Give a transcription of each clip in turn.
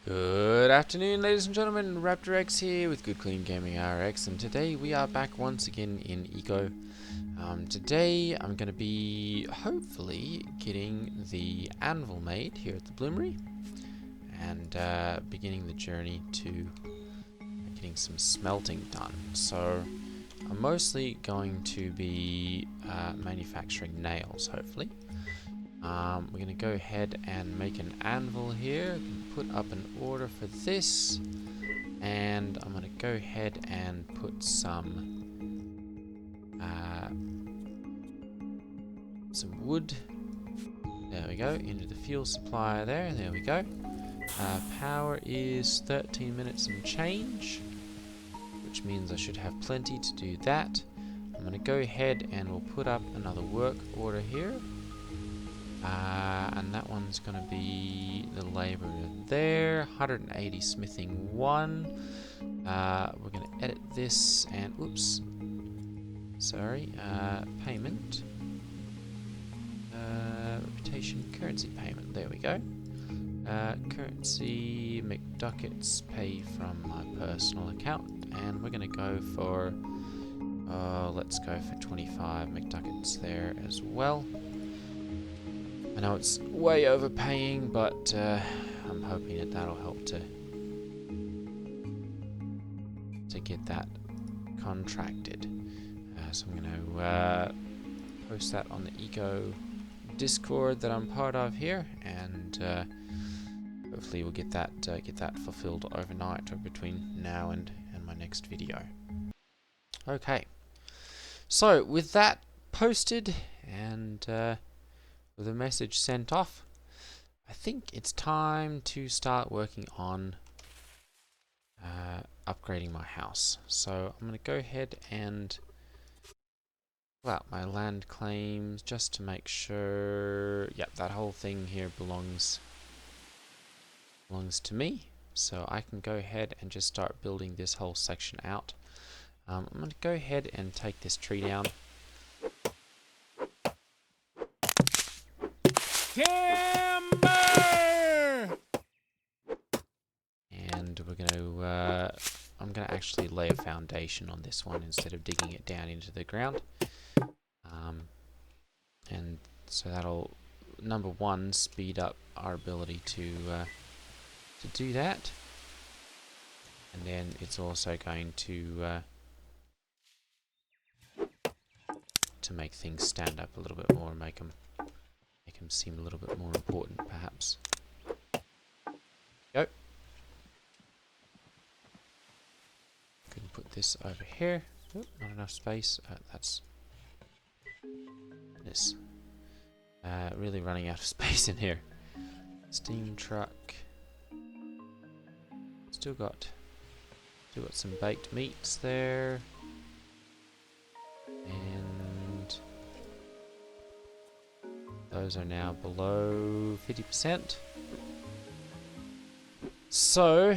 Good afternoon, ladies and gentlemen. Raptor X here with Good Clean Gaming RX, and today we are back once again in Eco. Today I'm going to be hopefully getting the anvil made here at the bloomery and beginning the journey to getting some smelting done. So I'm mostly going to be manufacturing nails, hopefully. We're going to go ahead and make an anvil here, put up an order for this, and I'm going to go ahead and put some wood, there we go, into the fuel supplier there we go. Power is 13 minutes and change, which means I should have plenty to do that. I'm going to go ahead and we'll put up another work order here. And that one's going to be the labourer there, 180 smithing 1. We're going to edit this and, oops, sorry, payment, reputation, currency payment, there we go. Currency, McDuckets, pay from my personal account, and we're going to go for, let's go for 25 McDuckets there as well. I know it's way overpaying, but I'm hoping that that'll help to get that contracted. So I'm going to post that on the Eco Discord that I'm part of here, and hopefully we'll get that fulfilled overnight or between now and my next video. Okay, so with that posted and with a message sent off, I think it's time to start working on upgrading my house. So I'm going to go ahead and fill out my land claims just to make sure, yep, that whole thing here belongs to me. So I can go ahead and just start building this whole section out. I'm going to go ahead and take this tree down. Timber! And we're going to, I'm going to actually lay a foundation on this one instead of digging it down into the ground. And so that'll, number one, speed up our ability to do that. And then it's also going to make things stand up a little bit more and make them seem a little bit more important, perhaps. Go. Can put this over here. Oop, not enough space. That's this. Really running out of space in here. Steam truck. Still got some baked meats there. And those are now below 50%. So,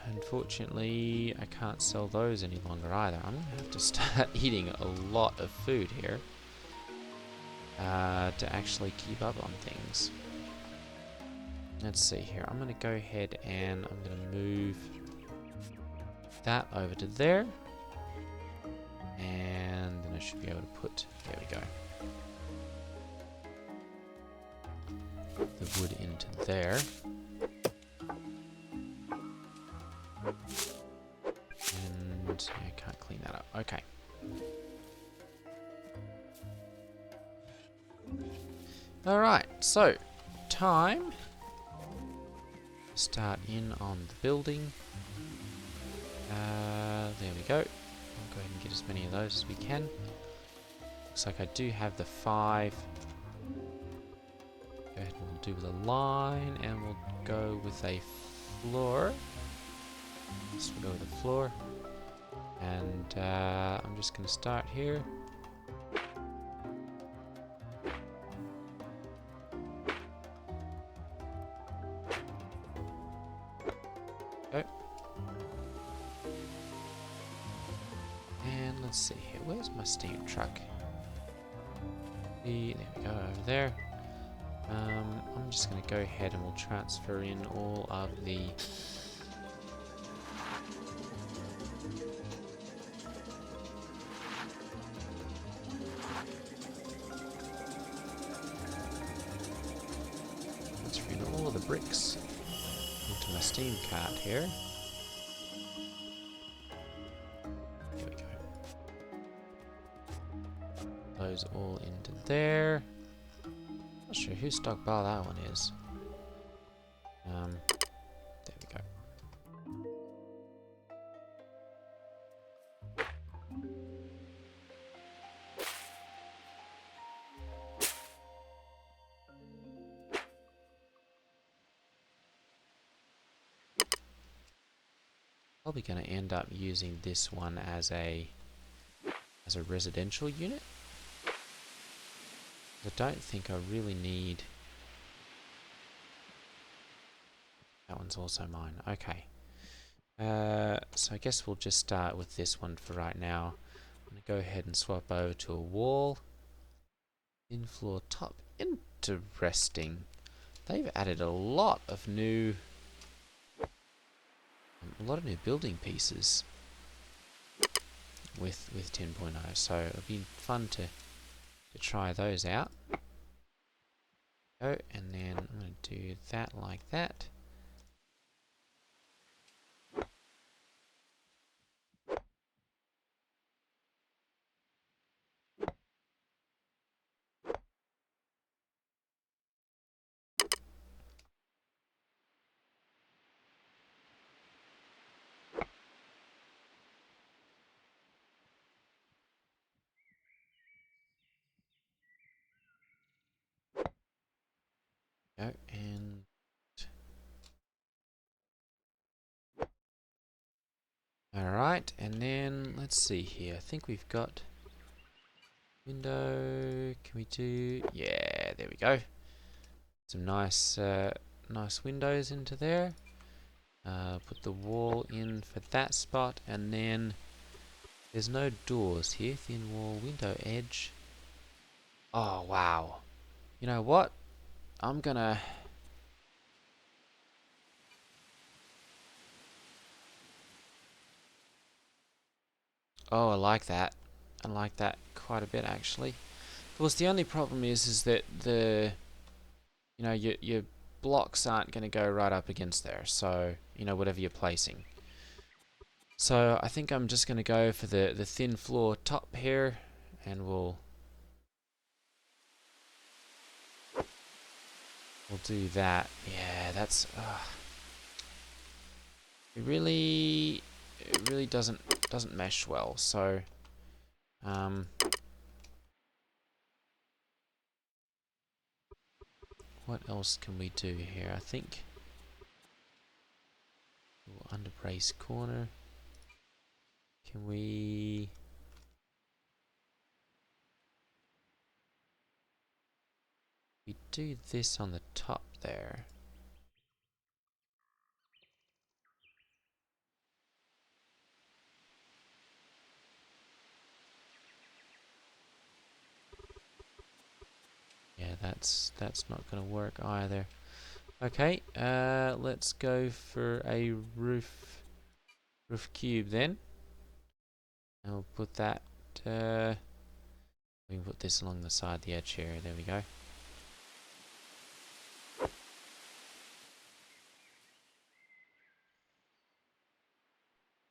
unfortunately, I can't sell those any longer either. I'm going to have to start eating a lot of food here to actually keep up on things. Let's see here. I'm going to go ahead and I'm going to move that over to there. And then I should be able to put, there we go, the wood into there. And I can't clean that up. Okay. Alright, so time to start in on the building. There we go. I'll go ahead and get as many of those as we can. Looks like I do have the 5. Go ahead and we'll do the line, and we'll go with a floor. So we'll go with a floor. And I'm just going to start here. Go. And let's see here. Where's my steam truck? There we go, over there. I'm just going to go ahead and we'll transfer in all of the bricks into my steam cart here. There we go. Those all into there. Not sure whose stockpile that one is. There we go. Probably going to end up using this one as a residential unit. I don't think I really need. That one's also mine. Okay. So I guess we'll just start with this one for right now. I'm going to go ahead and swap over to a wall. In floor top. Interesting. They've added a lot of new building pieces with 10.0, so it'll be fun to try those out. Oh, and then I'm going to do that like that. Oh, and alright, and then let's see here. I think we've got window. Can we do? Yeah, there we go. Some nice windows into there. Put the wall in for that spot, and then there's no doors here. Thin wall, window edge. Oh wow! You know what? I'm gonna. Oh, I like that. I like that quite a bit actually. Of course, the only problem is that your blocks aren't going to go right up against there. So whatever you're placing. So I think I'm just going to go for the thin floor top here, and we'll do that. Yeah, that's it really doesn't mesh well. So what else can we do here? I think under brace corner. Can we do this on the top there? Yeah, that's not going to work either. Okay, let's go for a roof cube then. And we'll put that. We can put this along the side, the edge here. There we go.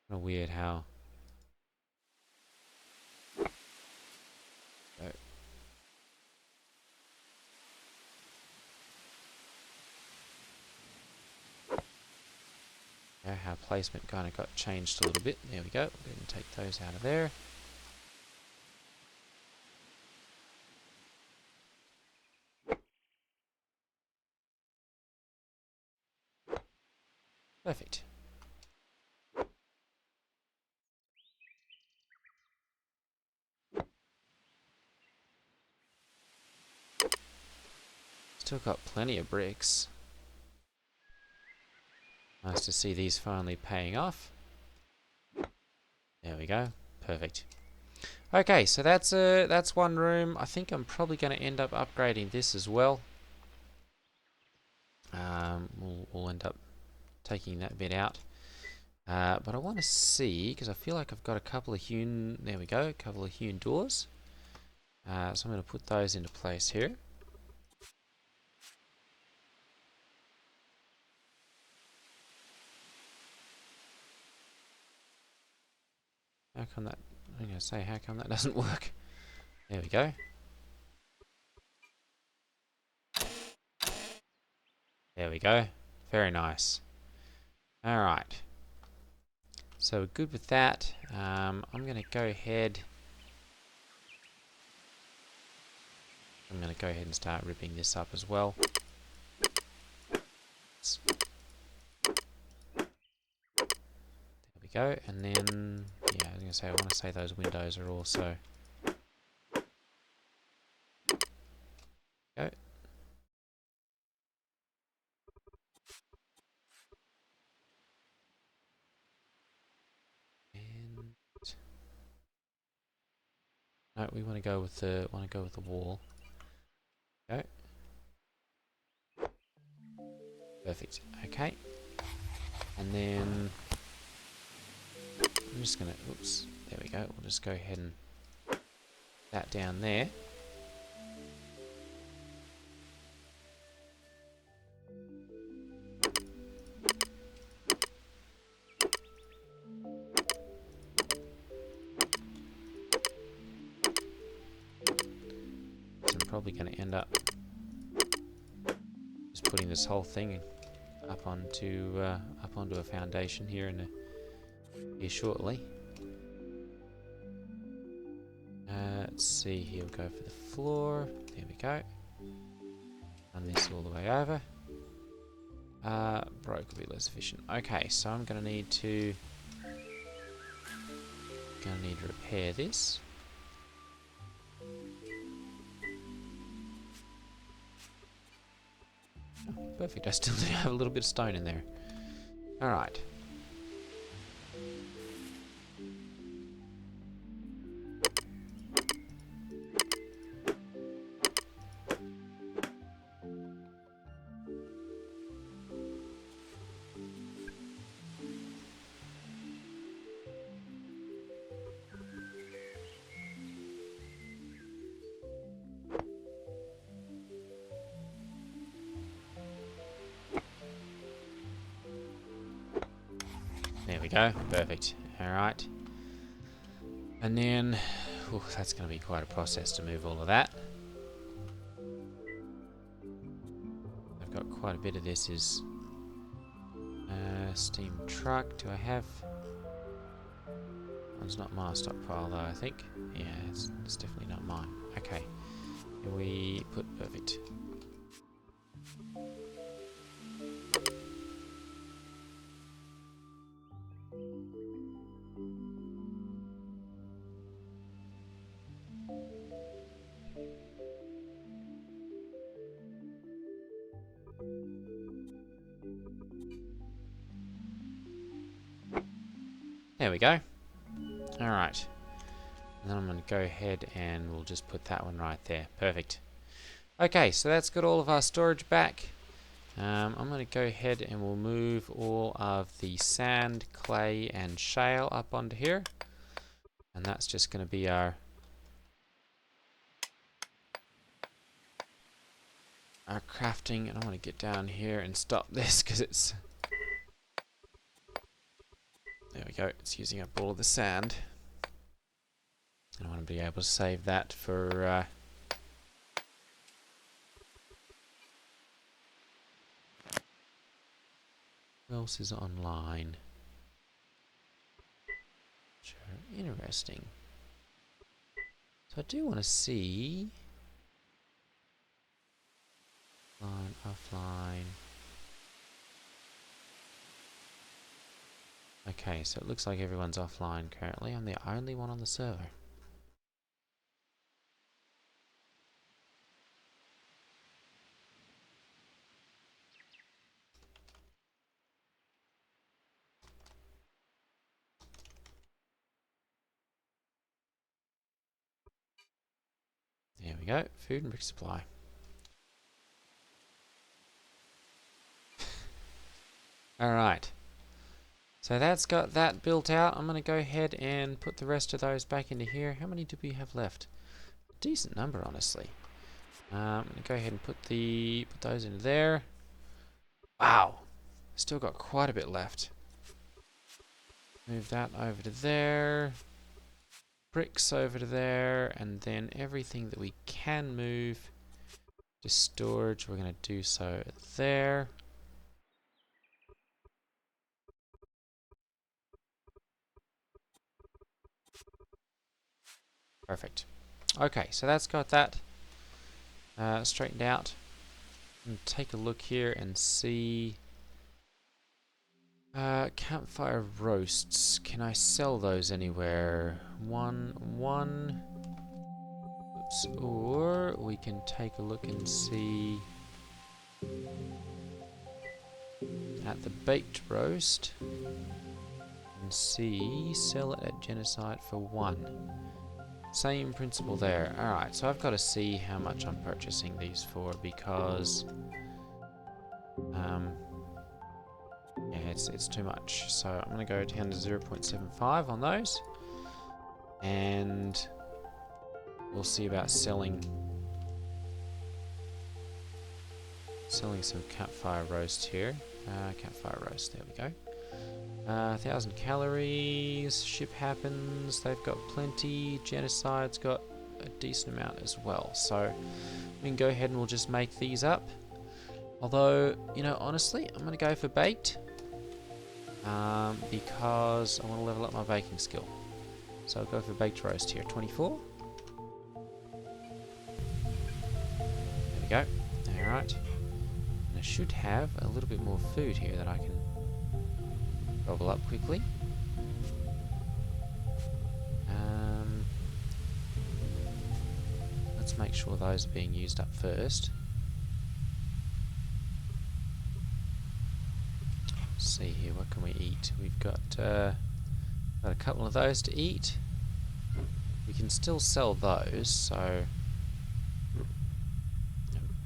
Kind of weird how. How placement kind of got changed a little bit. There we go. We'll go and take those out of there. Perfect. Still got plenty of bricks. Nice to see these finally paying off. There we go. Perfect. Okay, so that's one room. I think I'm probably going to end up upgrading this as well. we'll end up taking that bit out. But I want to see, because I feel like I've got a couple of hewn, there we go, a couple of hewn doors. So I'm going to put those into place here. How come that, I'm going to say, how come that doesn't work? There we go. There we go. Very nice. Alright. So we're good with that. I'm going to go ahead. I'm going to go ahead and start ripping this up as well. There we go. And then, yeah, I was going to say, I want to say those windows are also. Go. And no, we want to go with the wall. Go. Perfect. Okay. And then I'm just gonna, oops, there we go. We'll just go ahead and that down there. So I'm probably going to end up just putting this whole thing up onto a foundation here here shortly. Let's see here. We'll go for the floor. There we go. Run this all the way over. Broke will be less efficient. Okay, so I'm going to need to repair this. Oh, perfect. I still do have a little bit of stone in there. All right. There we go. Perfect. Alright. And then, that's going to be quite a process to move all of that. I've got quite a bit of this is steam truck. Do I have? One's not my stockpile though, I think. Yeah, it's definitely not mine. Okay. Here we put perfect. There we go. Alright. And then I'm going to go ahead and we'll just put that one right there. Perfect. Okay, so that's got all of our storage back. I'm going to go ahead and we'll move all of the sand, clay and shale up onto here. And that's just going to be our crafting. And I want to get down here and stop this because it's... There we go. It's using up all of the sand. And I want to be able to save that for... Who else is online? Sure, interesting. So I do want to see... Line, offline... Okay, so it looks like everyone's offline currently. I'm the only one on the server. There we go. Food and brick supply. Alright. So that's got that built out. I'm going to go ahead and put the rest of those back into here. How many do we have left? A decent number, honestly. I'm going to go ahead and put those into there. Wow. Still got quite a bit left. Move that over to there. Bricks over to there. And then everything that we can move to storage, we're going to do so there. Perfect. Okay, so that's got that straightened out. And take a look here and see. Campfire roasts. Can I sell those anywhere? One. Oops. Or we can take a look and see at the baked roast and see sell it at Genocide for 1. Same principle there. Alright, so I've got to see how much I'm purchasing these for because yeah, it's too much. So I'm going to go down to 0.75 on those. And we'll see about selling some campfire roast here. Campfire roast, there we go. 1,000 calories, ship happens, they've got plenty, Genocide's got a decent amount as well, so we can go ahead and we'll just make these up. Although, you know, honestly, I'm going to go for baked, because I want to level up my baking skill. So I'll go for baked roast here, 24. There we go, alright. And I should have a little bit more food here that I can gobble up quickly. Let's make sure those are being used up first. Let's see here, what can we eat? We've got a couple of those to eat. We can still sell those, so I'll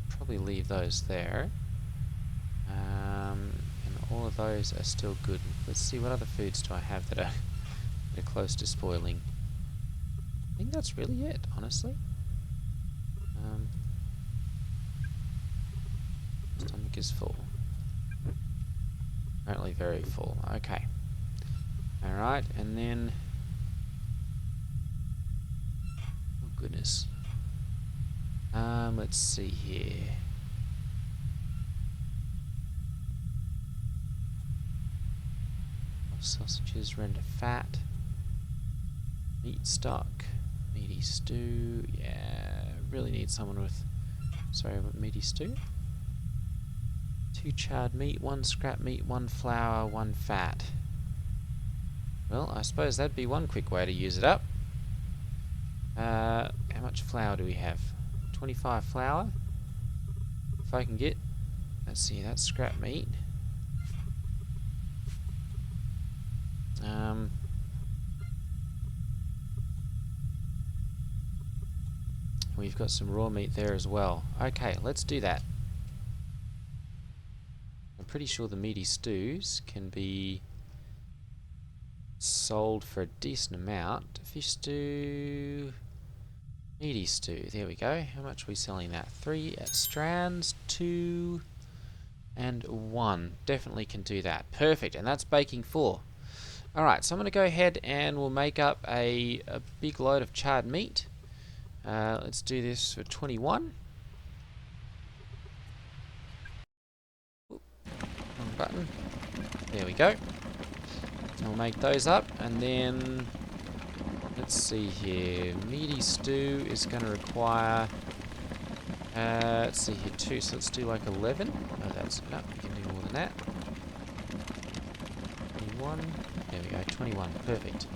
probably leave those there. All of those are still good. Let's see, what other foods do I have that are close to spoiling? I think that's really it, honestly. Stomach is full. Apparently very full. Okay. Alright, and then... oh goodness. Let's see here. Sausages render fat. Meat stock. Meaty stew. Yeah, really need someone with... sorry, what meaty stew? 2 charred meat, 1 scrap meat, 1 flour, 1 fat. Well, I suppose that'd be one quick way to use it up. How much flour do we have? 25 flour. If I can get... let's see, that's scrap meat. We've got some raw meat there as well. Okay, let's do that. I'm pretty sure the meaty stews can be sold for a decent amount. Fish stew, meaty stew, there we go. How much are we selling that? 3 at Strands, 2 and 1. Definitely can do that. Perfect, and that's baking 4. Alright, so I'm going to go ahead and we'll make up a big load of charred meat. Let's do this for 21. Wrong button. There we go. So we'll make those up, and then let's see here. Meaty stew is going to require. Let's see here, 2. So let's do like 11. Oh, that's no. We can do more than that. 21. There we go. 21. Perfect.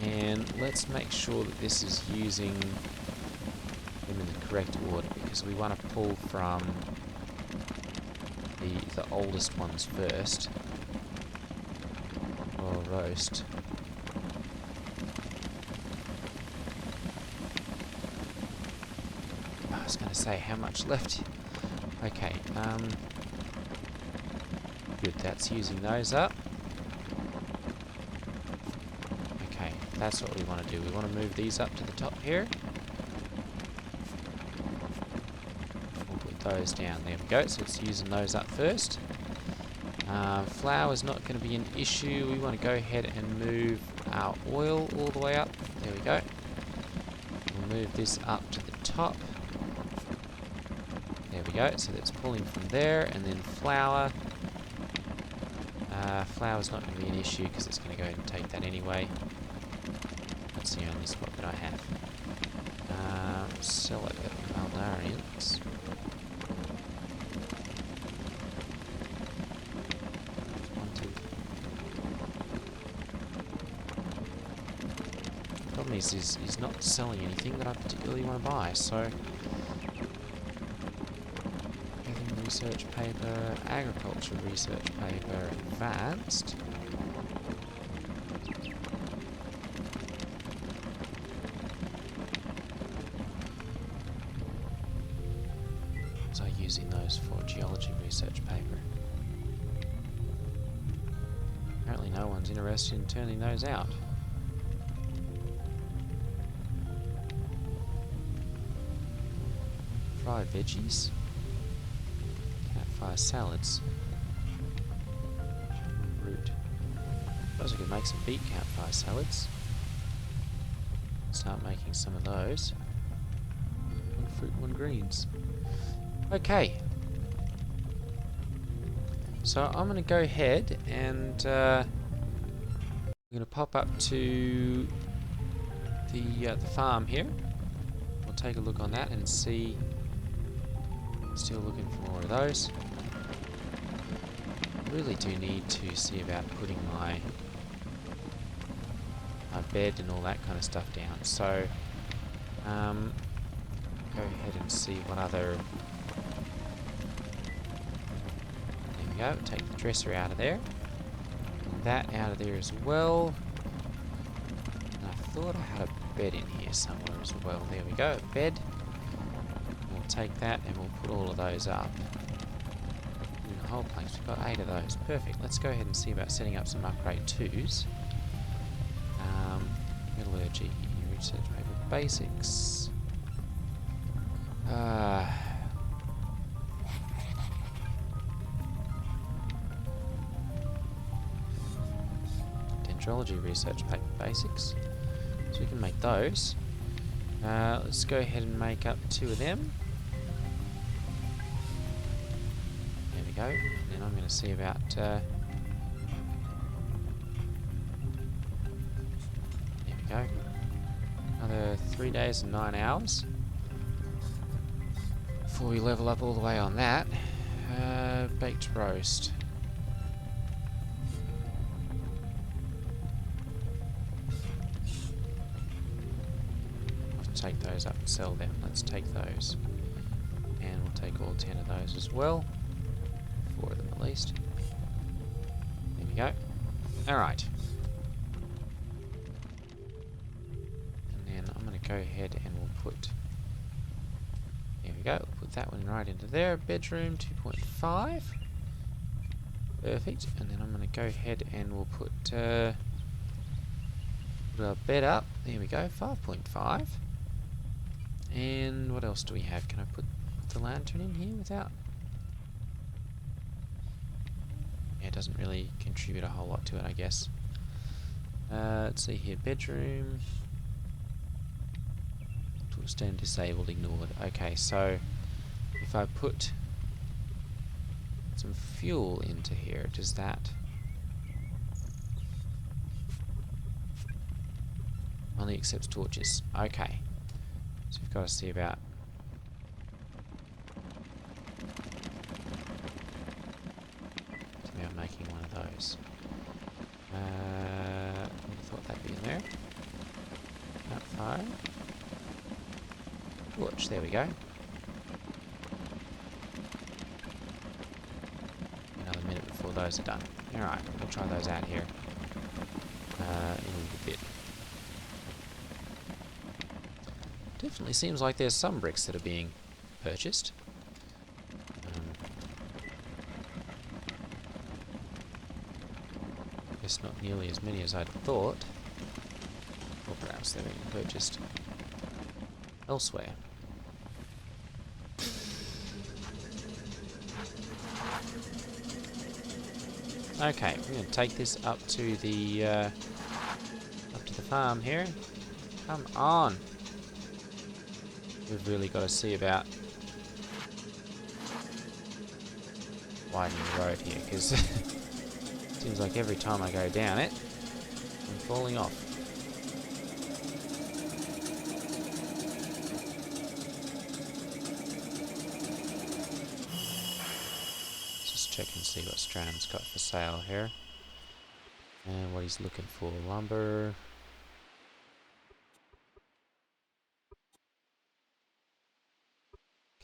And let's make sure that this is using them in the correct order, because we want to pull from the oldest ones first. Or roast. I was going to say how much left. Okay, good, that's using those up. Okay, that's what we want to do. We want to move these up to the top here. We'll put those down. There we go, so it's using those up first. Flour's not going to be an issue. We want to go ahead and move our oil all the way up. There we go. We'll move this up to the top. There we go, so that's pulling from there, and then flour. Flour's not going to be an issue because it's going to go ahead and take that anyway. That's the only spot that I have. Sell it at Maldarians. The problem is he's not selling anything that I particularly want to buy, so... Research paper, agriculture research paper, advanced. Was I using those for geology research paper? Apparently no one's interested in turning those out. Fried veggies. Campfire salads. Root. Suppose I could make some beet campfire salads. Start making some of those. One fruit, one greens. Okay. So I'm going to go ahead and I'm going to pop up to the farm here. We'll take a look on that and see. Still looking for more of those. I really do need to see about putting my bed and all that kind of stuff down. So go ahead and see what other. There we go. Take the dresser out of there. And that out of there as well. And I thought I had a bed in here somewhere as well. There we go. Bed. We'll take that and we'll put all of those up. In the whole place, we've got 8 of those. Perfect. Let's go ahead and see about setting up some upgrade 2s. Metallurgy, research paper, basics. Dendrology research paper, basics. So we can make those. Let's go ahead and make up 2 of them. There we go. And then I'm going to see about there we go. Another 3 days and 9 hours before we level up all the way on that. Baked roast. Take those up and sell them. Let's take those. And we'll take all 10 of those as well. 4 of them at least. There we go. Alright. And then I'm going to go ahead and we'll put... There we go. We'll put that one right into there. Bedroom 2.5. Perfect. And then I'm going to go ahead and we'll put our bed up. There we go. 5.5. And what else do we have? Can I put the lantern in here without... Yeah, it doesn't really contribute a whole lot to it, I guess. Let's see here. Bedroom. Tool stand disabled, ignored. Okay, so if I put some fuel into here, does that... Only accepts torches. Okay. So we've got to see about... about making one of those. I thought that'd be in there. Not fire. Torch, there we go. Another minute before those are done. Alright, we'll try those out here in a little bit. Definitely seems like there's some bricks that are being purchased. guess not nearly as many as I'd thought. Or perhaps they can go just elsewhere. Okay, we're going to take this up to the farm here. Come on. We've really got to see about widening the road here, because it seems like every time I go down it, I'm falling off. Just check and see what Strand's got for sale here. And what he's looking for. Lumber.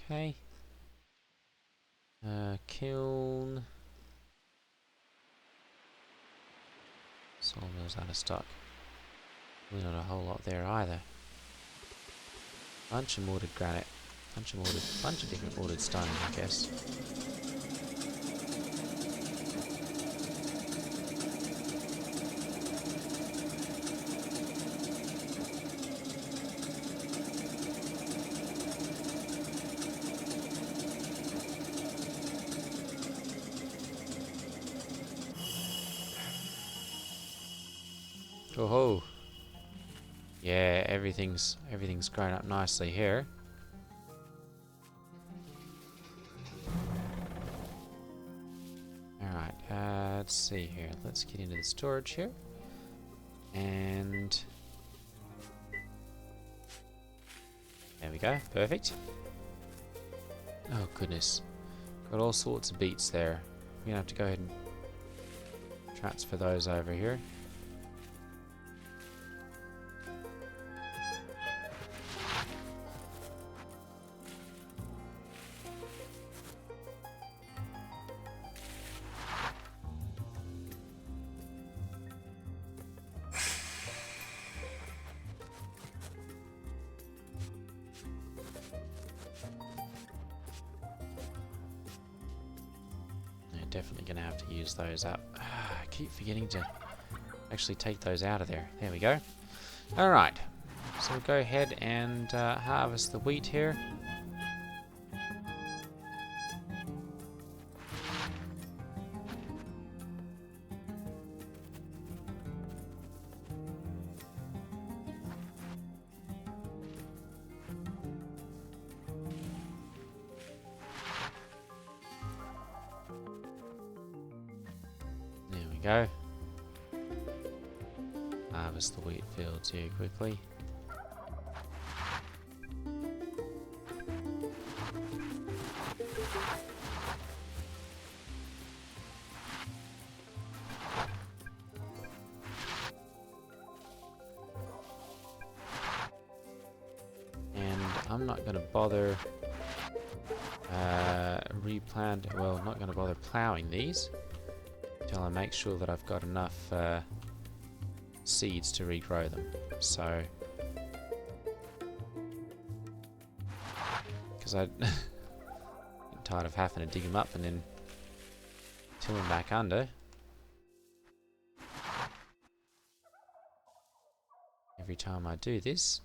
Okay. Kiln. Sawmill's out of stock. Really not a whole lot there either. Bunch of mortared granite. Bunch of different mortared stone, I guess. Oh, yeah, everything's grown up nicely here. All right, let's see here. Let's get into the storage here, and there we go. Perfect. Oh goodness, got all sorts of beets there. We're gonna have to go ahead and transfer those over here. Definitely going to have to use those up. I keep forgetting to actually take those out of there. There we go. Alright, so we'll go ahead and harvest the wheat here. Go. Harvest the wheat fields here quickly. And I'm not going to bother not going to bother ploughing these until I make sure that I've got enough seeds to regrow them. So, because I'm tired of having to dig them up and then till them back under every time I do this.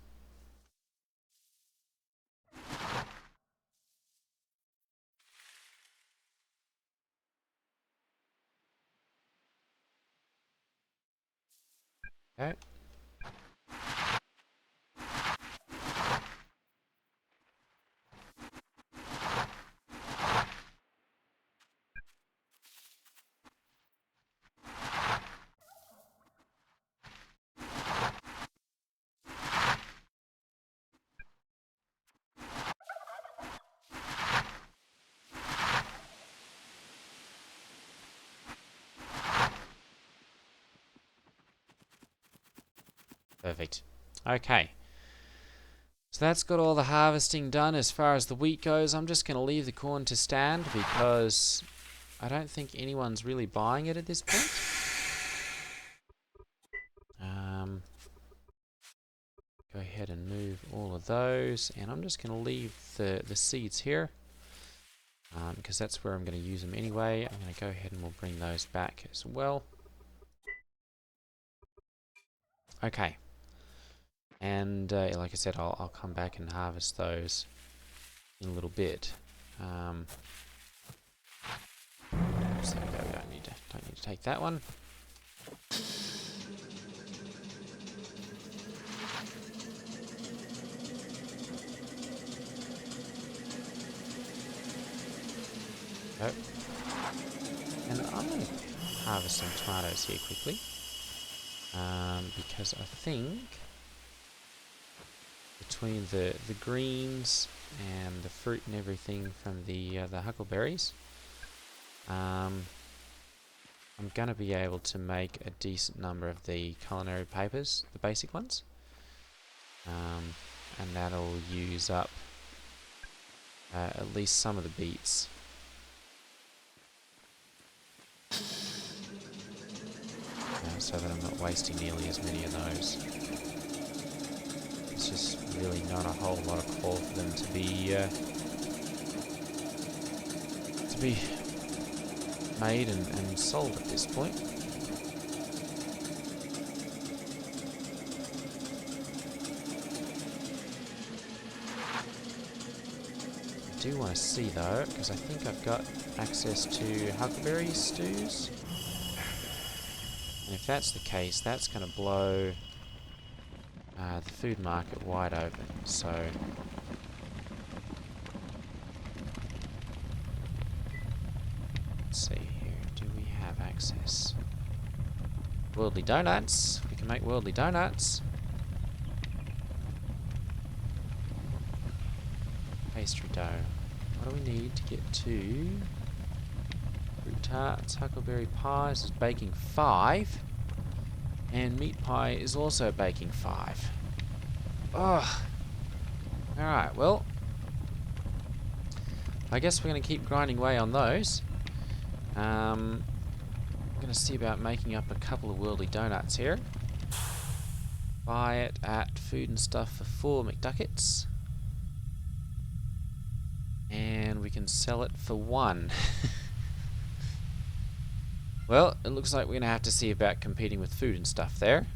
Okay. Perfect. Okay. So that's got all the harvesting done as far as the wheat goes. I'm just going to leave the corn to stand because I don't think anyone's really buying it at this point. Go ahead and move all of those, and I'm just going to leave the seeds here because that's where I'm going to use them anyway. I'm going to go ahead and we'll bring those back as well. Okay. And like I said, I'll come back and harvest those in a little bit. So there we go. We don't need to take that one. Nope. And I'm going to harvest some tomatoes here quickly, because I think between the greens and the fruit and everything from the huckleberries, I'm going to be able to make a decent number of the culinary papers, the basic ones, and that'll use up at least some of the beets. So that I'm not wasting nearly as many of those. It's just really not a whole lot of call for them to be made and sold at this point. I do want to see though, because I think I've got access to huckleberry stews. And if that's the case, that's going to blow the food market wide open. So let's see here. Do we have access? Worldly donuts. We can make worldly donuts. Pastry dough. What do we need to get to? Fruit tarts, huckleberry pies is baking 5. And meat pie is also baking 5. Ugh. Alright, well, I guess we're going to keep grinding away on those. I'm going to see about making up a couple of worldly donuts here. Buy it at Food and Stuff for 4 McDuckets. And we can sell it for 1. Well, it looks like we're going to have to see about competing with Food and Stuff there.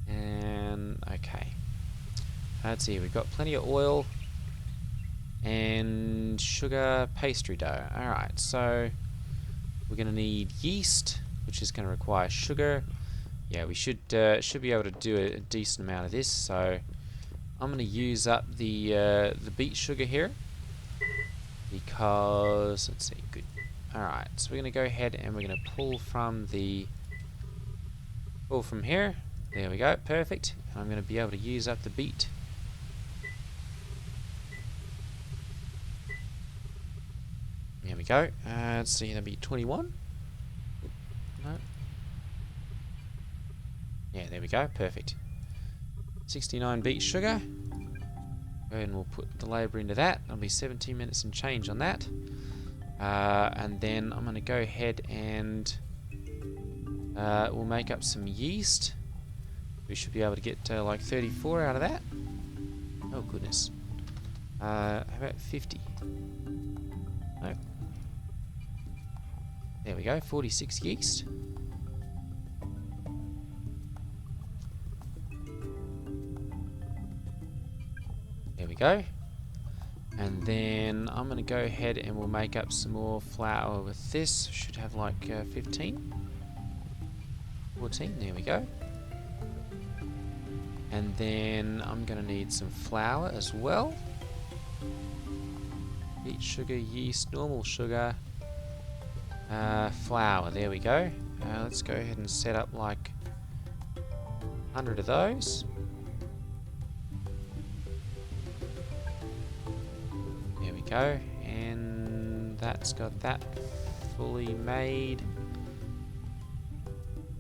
And, okay. Let's see, we've got plenty of oil and sugar pastry dough. Alright, so we're going to need yeast, which is going to require sugar. Yeah, we should be able to do a decent amount of this, so I'm going to use up the beet sugar here. Because, let's see, good. Alright, so we're going to go ahead and we're going to pull from here. There we go, perfect. And I'm going to be able to use up the beet. There we go. Let's see, that'll be 21. No. Yeah, there we go, perfect. 69 beet sugar. Go ahead and we'll put the labour into that. That'll be 17 minutes and change on that. And then I'm going to go ahead and we'll make up some yeast. We should be able to get like 34 out of that. Oh goodness. How about 50? No. There we go, 46 yeast. There we go. And then I'm going to go ahead and we'll make up some more flour with this. Should have like 15. 14, there we go. And then I'm going to need some flour as well. Beet sugar, yeast, normal sugar, flour, there we go. Let's go ahead and set up like 100 of those. Go, and that's got that fully made.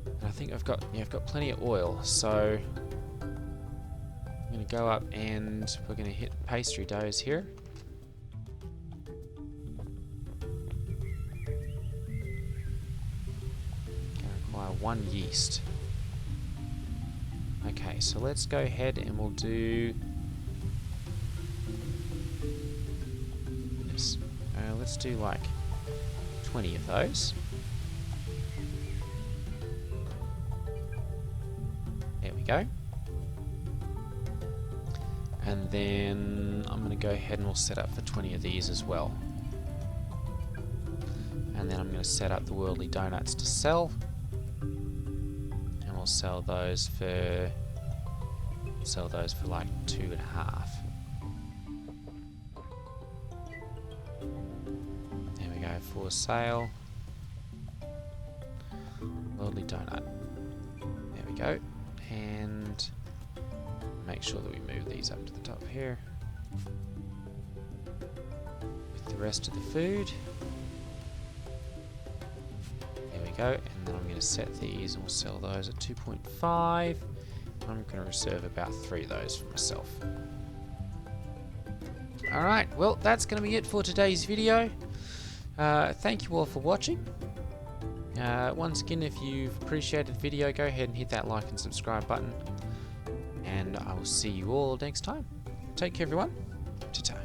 And I think I've got plenty of oil, so I'm going to go up and we're going to hit pastry doughs here. Going to require 1 yeast. Okay, so let's go ahead and we'll do. Let's do like 20 of those. There we go. And then I'm going to go ahead and we'll set up for 20 of these as well. And then I'm going to set up the worldly donuts to sell. And we'll sell those for like 2.5. There we go, for sale. Worldly donut. There we go. And make sure that we move these up to the top here with the rest of the food. There we go, and then I'm going to set these and we'll sell those at 2.5. I'm going to reserve about 3 of those for myself. Alright, well that's going to be it for today's video. Thank you all for watching. Once again, if you've appreciated the video, go ahead and hit that like and subscribe button. And I will see you all next time. Take care, everyone. Ta-ta.